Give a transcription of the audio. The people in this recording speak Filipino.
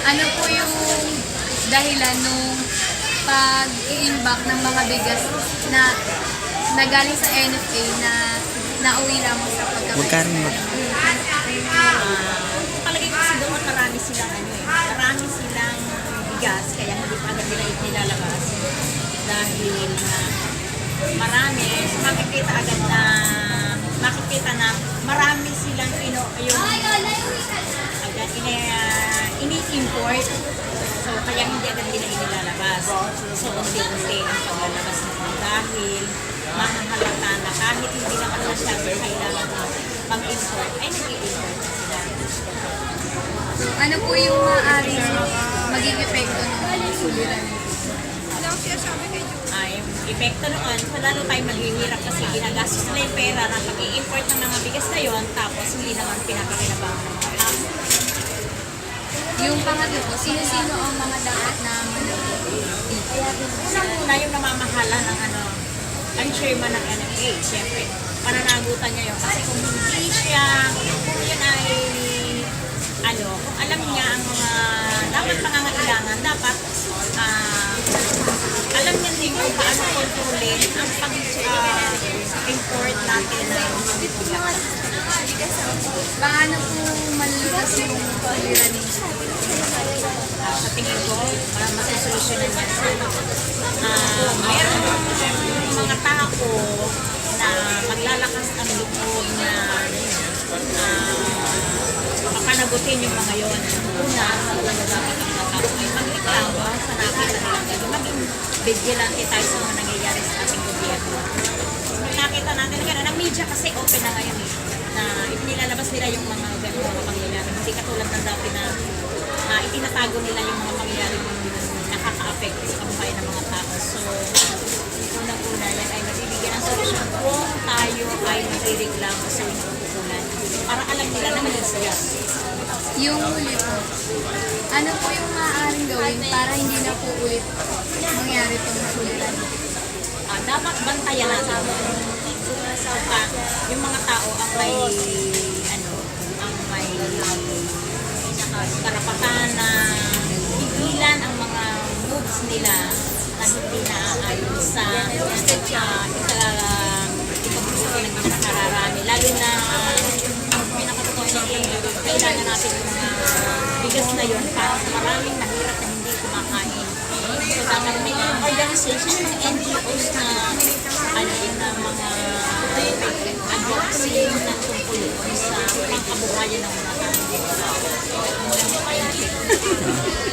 Ano po yung dahilan nung pag-i-imbak ng mga bigas na nagaling sa NFA na nauwi lamang sa Magkano Palagay ko kasi doon marami silang marami silang bigas kaya hindi pa agad nila nilalabas dahil marami so makikita na marami silang ini-import so kaya hindi agad nila inilalabas so unti-unti ang paglalabas nito dahil mahahalata na kahit hindi naman masyadong kailangan mag-import ay nag-i-import na sila. Ano po yung maaaring maging epekto ng suliran? Yung epekto noon, so lalo tayo maghihirap kasi ginagastos nila yung pera na pag-i-import ng mga bigas na yon tapos hindi naman pinapakinabangan ng mga tao. Yung pangatlo po, sino-sino ang mga dapat na Unang-una yung namamahala ng ang chairman ng NFA, siyempre, pananagutan niya yun. Kasi kung hindi siya, kung yun ay, kung alam niya ang mga dapat pangangailangan, dapat, alam niya din kung paano kontrolin ang pag-import natin ng bigas. Paano po malulutas yung suliran nito? Sa tingin ko, masusolusyonan yan sa mayroon mga tao na maglalakas ng loob na papanagutin yung mga yon. Una, dapat ang mga tao ay magreklamo sa nakita nilang gano'n. Maging vigilante tayo sa mga nangyayari sa ating gobyerno. Nakita natin na gano'n. Ang media kasi open na ngayon na inilalabas nila yung mga gano'n mga pangyayari. Hindi katulad ng dati na itinatago nila yung mga pangyayari nakaka-affect sa kabuhayan ng mga tao. So, unang-una yan ay mabibigyan ng solusyon kung tayo ay magreklamo sa inuukulan para alam nila na mali sila. Yung huli po, ano po yung maaaring gawin para hindi na po ulit mangyari itong suliran? Dapat bantayan natin yung mga tao ang may karapatan na pigilan ang mga moves nila na hindi naaayon sa ikabuso ng mga nakararami. Lalo na ang pinakatotoo na kailangan natin yung mga bigas na yun para sa maraming mahirap na hindi kumakain. So dapat may organization, mga NGOs na mga advocacy na tungkol sa pangkabuhayan ng mga tao.